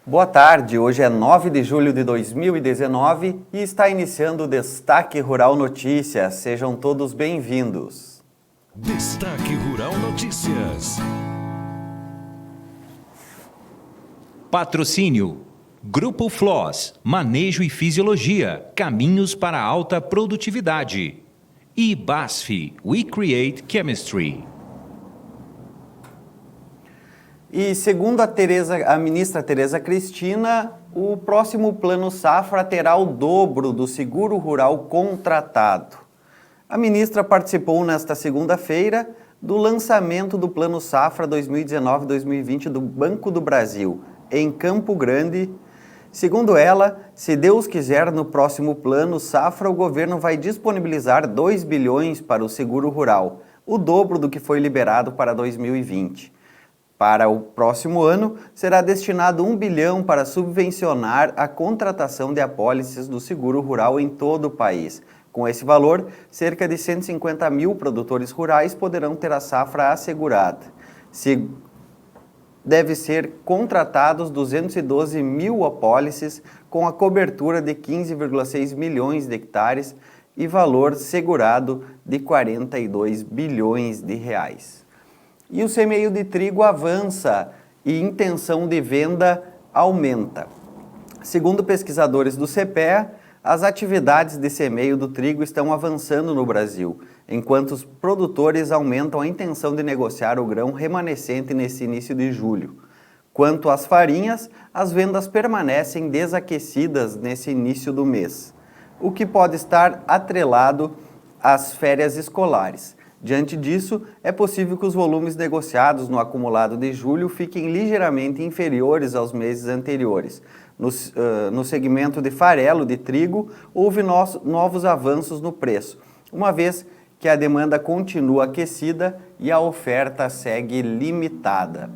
Boa tarde, hoje é 9 de julho de 2019 e está iniciando o Destaque Rural Notícias. Sejam todos bem-vindos. Destaque Rural Notícias. Patrocínio: Grupo Floss, Manejo e Fisiologia, caminhos para alta produtividade. E BASF, We Create Chemistry. E segundo a ministra Tereza Cristina, o próximo Plano Safra terá o dobro do seguro rural contratado. A ministra participou nesta segunda-feira do lançamento do Plano Safra 2019-2020 do Banco do Brasil, em Campo Grande. Segundo ela, se Deus quiser, no próximo Plano Safra, o governo vai disponibilizar 2 bilhões para o seguro rural, o dobro do que foi liberado para 2020. Para o próximo ano, será destinado 1 bilhão para subvencionar a contratação de apólices do seguro rural em todo o país. Com esse valor, cerca de 150 mil produtores rurais poderão ter a safra assegurada. Deve ser contratados 212 mil apólices com a cobertura de 15,6 milhões de hectares e valor segurado de 42 bilhões de reais. E o semeio de trigo avança e intenção de venda aumenta. Segundo pesquisadores do CPEA, as atividades de semeio do trigo estão avançando no Brasil, enquanto os produtores aumentam a intenção de negociar o grão remanescente nesse início de julho. Quanto às farinhas, as vendas permanecem desaquecidas nesse início do mês, o que pode estar atrelado às férias escolares. Diante disso, é possível que os volumes negociados no acumulado de julho fiquem ligeiramente inferiores aos meses anteriores. No segmento de farelo de trigo, houve novos avanços no preço, uma vez que a demanda continua aquecida e a oferta segue limitada.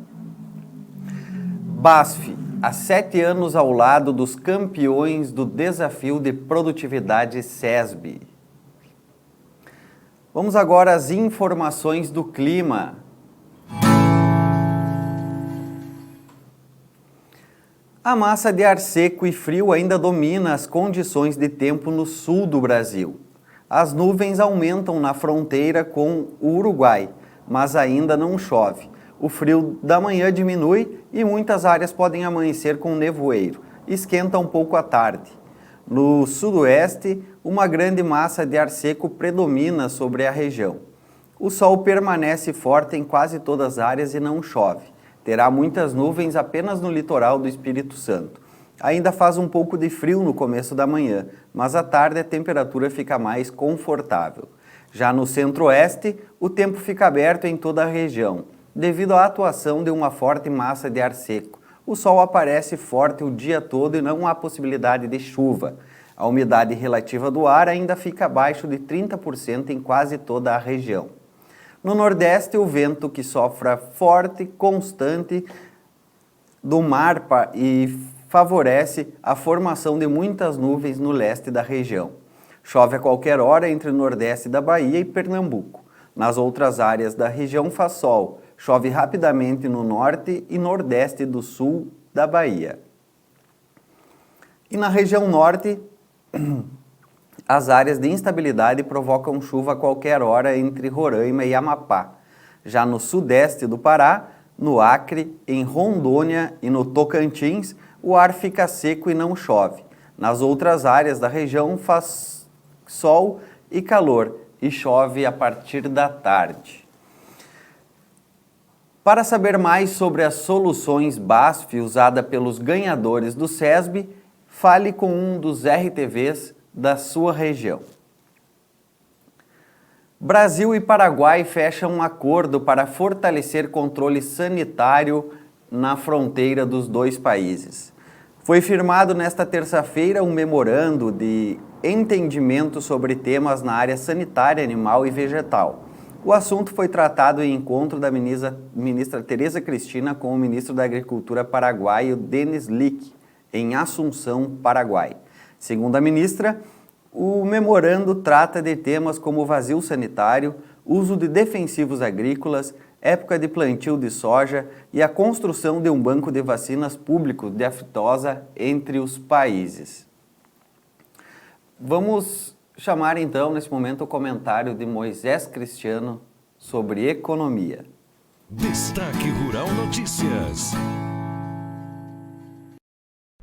BASF, há 7 anos ao lado dos campeões do Desafio de Produtividade SESB. Vamos agora às informações do clima. A massa de ar seco e frio ainda domina as condições de tempo no sul do Brasil. As nuvens aumentam na fronteira com o Uruguai, mas ainda não chove. O frio da manhã diminui e muitas áreas podem amanhecer com nevoeiro. Esquenta um pouco à tarde. No sudoeste, uma grande massa de ar seco predomina sobre a região. O sol permanece forte em quase todas as áreas e não chove. Terá muitas nuvens apenas no litoral do Espírito Santo. Ainda faz um pouco de frio no começo da manhã, mas à tarde a temperatura fica mais confortável. Já no centro-oeste, o tempo fica aberto em toda a região, devido à atuação de uma forte massa de ar seco. O sol aparece forte o dia todo e não há possibilidade de chuva. A umidade relativa do ar ainda fica abaixo de 30% em quase toda a região. No Nordeste, o vento que sopra forte, constante do mar e favorece a formação de muitas nuvens no leste da região. Chove a qualquer hora entre o Nordeste da Bahia e Pernambuco. Nas outras áreas da região faz sol. Chove rapidamente no norte e nordeste do sul da Bahia. E na região norte, as áreas de instabilidade provocam chuva a qualquer hora entre Roraima e Amapá. Já no sudeste do Pará, no Acre, em Rondônia e no Tocantins, o ar fica seco e não chove. Nas outras áreas da região faz sol e calor e chove a partir da tarde. Para saber mais sobre as soluções BASF usadas pelos ganhadores do SESB, fale com um dos RTVs da sua região. Brasil e Paraguai fecham um acordo para fortalecer controle sanitário na fronteira dos dois países. Foi firmado nesta terça-feira um memorando de entendimento sobre temas na área sanitária animal e vegetal. O assunto foi tratado em encontro da ministra Tereza Cristina com o ministro da Agricultura paraguaio, Denis Lick, em Assunção, Paraguai. Segundo a ministra, o memorando trata de temas como vazio sanitário, uso de defensivos agrícolas, época de plantio de soja e a construção de um banco de vacinas público de aftosa entre os países. Vamos chamar então, nesse momento, o comentário de Moisés Cristiano sobre economia. Destaque Rural Notícias.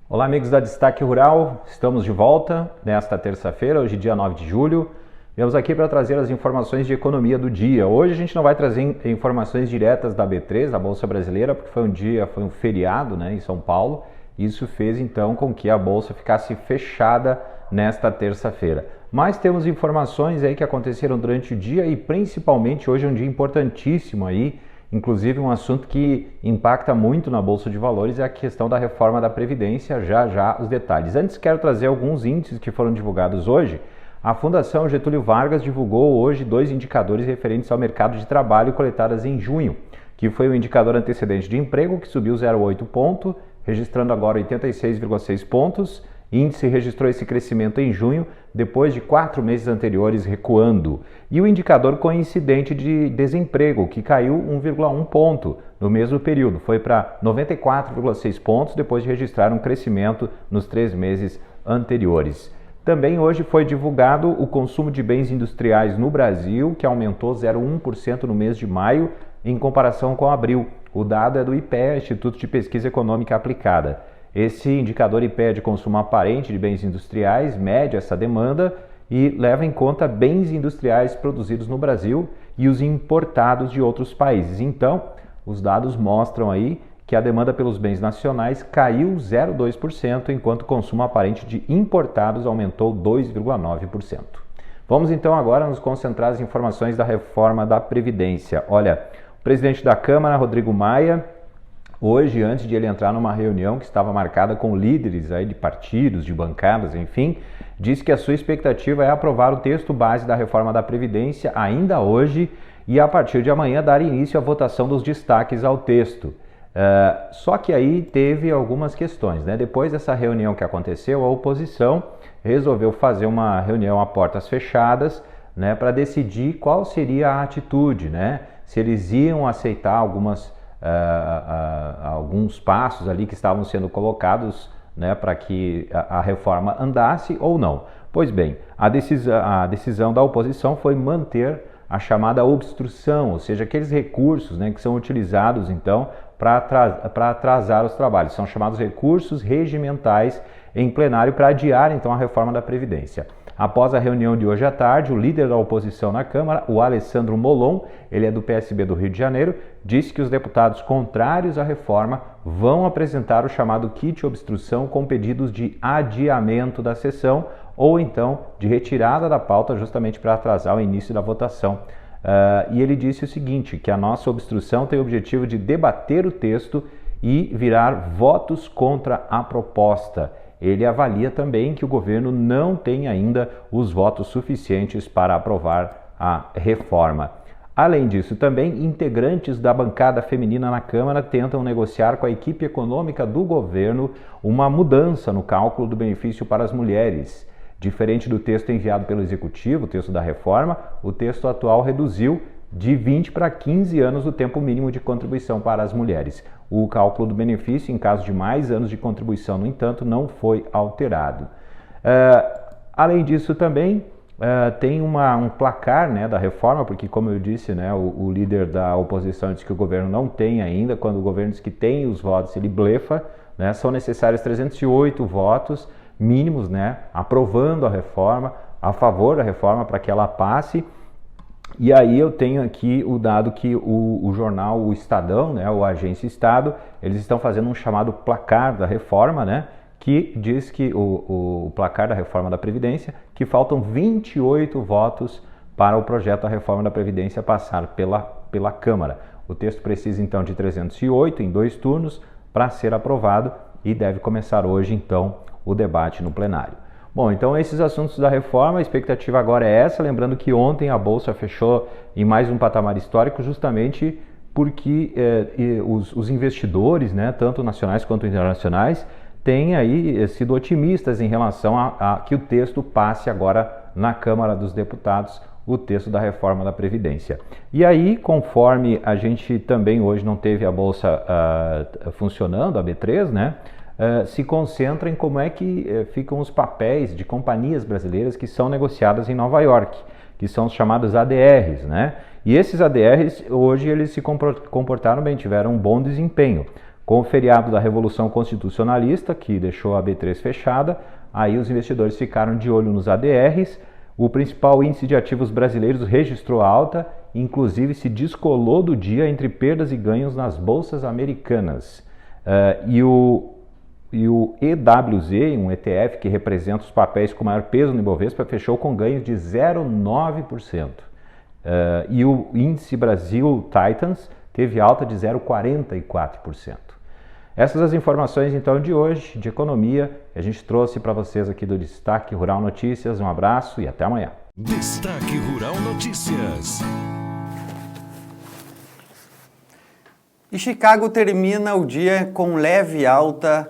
Olá, amigos da Destaque Rural, estamos de volta nesta terça-feira, hoje dia 9 de julho. Viemos aqui para trazer as informações de economia do dia. Hoje a gente não vai trazer informações diretas da B3, da Bolsa Brasileira, porque foi um feriado, né, em São Paulo. Isso fez então com que a Bolsa ficasse fechada nesta terça-feira. Mas temos informações aí que aconteceram durante o dia e principalmente hoje é um dia importantíssimo aí. Inclusive um assunto que impacta muito na Bolsa de Valores é a questão da reforma da Previdência, já os detalhes. Antes quero trazer alguns índices que foram divulgados hoje. A Fundação Getúlio Vargas divulgou hoje 2 indicadores referentes ao mercado de trabalho coletadas em junho, que foi o indicador antecedente de emprego, que subiu 0,8 ponto, registrando agora 86,6 pontos. Índice registrou esse crescimento em junho, depois de 4 meses anteriores recuando. E o indicador coincidente de desemprego, que caiu 1,1 ponto no mesmo período, foi para 94,6 pontos, depois de registrar um crescimento nos 3 meses anteriores. Também hoje foi divulgado o consumo de bens industriais no Brasil, que aumentou 0,1% no mês de maio, em comparação com abril. O dado é do IPEA, Instituto de Pesquisa Econômica Aplicada. Esse indicador IPEA de consumo aparente de bens industriais mede essa demanda e leva em conta bens industriais produzidos no Brasil e os importados de outros países. Então, os dados mostram aí que a demanda pelos bens nacionais caiu 0,2%, enquanto o consumo aparente de importados aumentou 2,9%. Vamos então agora nos concentrar nas informações da reforma da Previdência. Olha, o presidente da Câmara, Rodrigo Maia, hoje, antes de ele entrar numa reunião que estava marcada com líderes aí de partidos, de bancadas, enfim, disse que a sua expectativa é aprovar o texto base da reforma da Previdência ainda hoje e a partir de amanhã dar início à votação dos destaques ao texto. Só que aí teve algumas questões, né? Depois dessa reunião que aconteceu, a oposição resolveu fazer uma reunião a portas fechadas, né, para decidir qual seria a atitude, né? Se eles iam aceitar alguns passos ali que estavam sendo colocados, né, para que a reforma andasse ou não. Pois bem, a decisão da oposição foi manter a chamada obstrução, ou seja, aqueles recursos, né, que são utilizados então para atrasar os trabalhos. São chamados recursos regimentais em plenário para adiar então a reforma da Previdência. Após a reunião de hoje à tarde, o líder da oposição na Câmara, o Alessandro Molon, ele é do PSB do Rio de Janeiro, disse que os deputados contrários à reforma vão apresentar o chamado kit obstrução com pedidos de adiamento da sessão ou então de retirada da pauta justamente para atrasar o início da votação. E ele disse o seguinte, que a nossa obstrução tem o objetivo de debater o texto e virar votos contra a proposta. Ele avalia também que o governo não tem ainda os votos suficientes para aprovar a reforma. Além disso, também integrantes da bancada feminina na Câmara tentam negociar com a equipe econômica do governo uma mudança no cálculo do benefício para as mulheres. Diferente do texto enviado pelo Executivo, o texto da reforma, o texto atual reduziu de 20 para 15 anos o tempo mínimo de contribuição para as mulheres. O cálculo do benefício, em caso de mais anos de contribuição, no entanto, não foi alterado. Além disso, também tem um placar, né, da reforma, porque, como eu disse, né, o líder da oposição disse que o governo não tem ainda. Quando o governo diz que tem os votos, ele blefa, né? São necessários 308 votos mínimos, né, aprovando a reforma, a favor da reforma para que ela passe. E aí eu tenho aqui o dado que o jornal O Estadão, né, o Agência Estado, eles estão fazendo um chamado placar da reforma, né, que diz que o placar da reforma da Previdência, que faltam 28 votos para o projeto da reforma da Previdência passar pela Câmara. O texto precisa então de 308 em 2 turnos para ser aprovado e deve começar hoje então o debate no plenário. Bom, então esses assuntos da reforma, a expectativa agora é essa, lembrando que ontem a Bolsa fechou em mais um patamar histórico justamente porque os investidores, né, tanto nacionais quanto internacionais, têm aí sido otimistas em relação a que o texto passe agora na Câmara dos Deputados, o texto da reforma da Previdência. E aí, conforme a gente também hoje não teve a Bolsa funcionando, a B3, né? Se concentra em como é que ficam os papéis de companhias brasileiras que são negociadas em Nova York, que são os chamados ADRs, né? E esses ADRs, hoje, eles se comportaram bem, tiveram um bom desempenho. Com o feriado da Revolução Constitucionalista, que deixou a B3 fechada, aí os investidores ficaram de olho nos ADRs. O principal índice de ativos brasileiros registrou alta, inclusive se descolou do dia entre perdas e ganhos nas bolsas americanas. E o EWZ, um ETF que representa os papéis com maior peso no Ibovespa, fechou com ganhos de 0,9%. E o índice Brasil Titans teve alta de 0,44%. Essas as informações então de hoje, de economia, que a gente trouxe para vocês aqui do Destaque Rural Notícias. Um abraço e até amanhã. Destaque Rural Notícias. E Chicago termina o dia com leve alta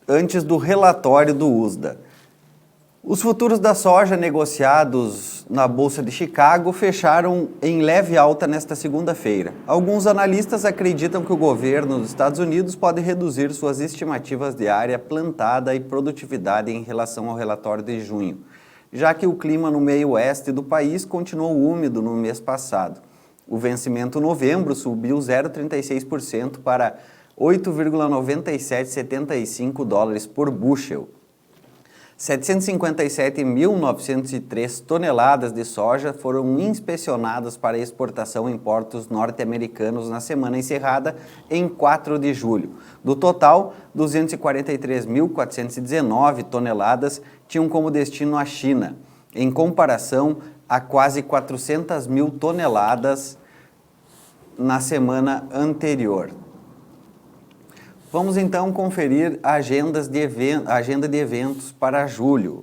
antes do relatório do USDA. Os futuros da soja negociados na Bolsa de Chicago fecharam em leve alta nesta segunda-feira. Alguns analistas acreditam que o governo dos Estados Unidos pode reduzir suas estimativas de área plantada e produtividade em relação ao relatório de junho, já que o clima no meio oeste do país continuou úmido no mês passado. O vencimento em novembro subiu 0,36% para 8,9775 dólares por bushel. 757.903 toneladas de soja foram inspecionadas para exportação em portos norte-americanos na semana encerrada em 4 de julho. Do total, 243.419 toneladas tinham como destino a China, em comparação a quase 400.000 toneladas na semana anterior. Vamos então conferir a agenda de eventos para julho.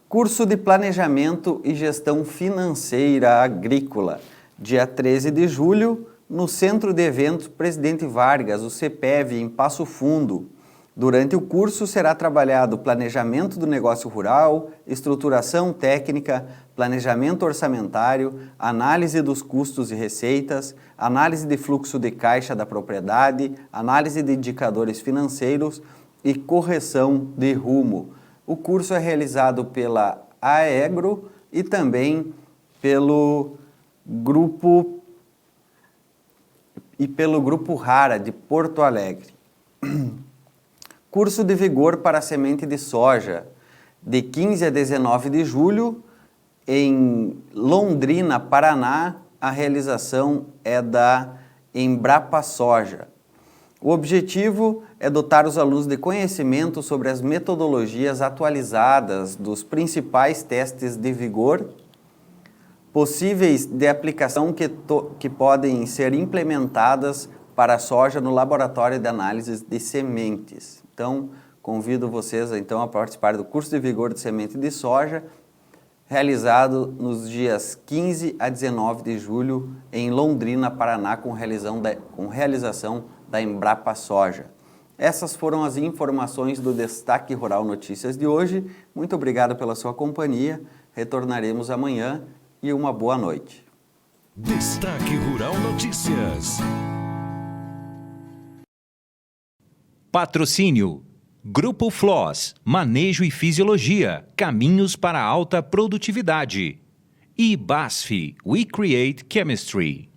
Curso de Planejamento e Gestão Financeira Agrícola, dia 13 de julho, no Centro de Eventos Presidente Vargas, o CEPEV, em Passo Fundo. Durante o curso será trabalhado planejamento do negócio rural, estruturação técnica, planejamento orçamentário, análise dos custos e receitas, análise de fluxo de caixa da propriedade, análise de indicadores financeiros e correção de rumo. O curso é realizado pela Aegro e também pelo Grupo Rara de Porto Alegre. Curso de Vigor para Semente de Soja, de 15 a 19 de julho, em Londrina, Paraná. A realização é da Embrapa Soja. O objetivo é dotar os alunos de conhecimento sobre as metodologias atualizadas dos principais testes de vigor, possíveis de aplicação que podem ser implementadas para a soja no Laboratório de Análises de Sementes. Então, convido vocês então, a participar do curso de vigor de semente de soja, realizado nos dias 15 a 19 de julho em Londrina, Paraná, com realização da Embrapa Soja. Essas foram as informações do Destaque Rural Notícias de hoje. Muito obrigado pela sua companhia. Retornaremos amanhã e uma boa noite. Destaque Rural Notícias. Patrocínio: Grupo Floss, Manejo e Fisiologia, Caminhos para a Alta Produtividade. E BASF, We Create Chemistry.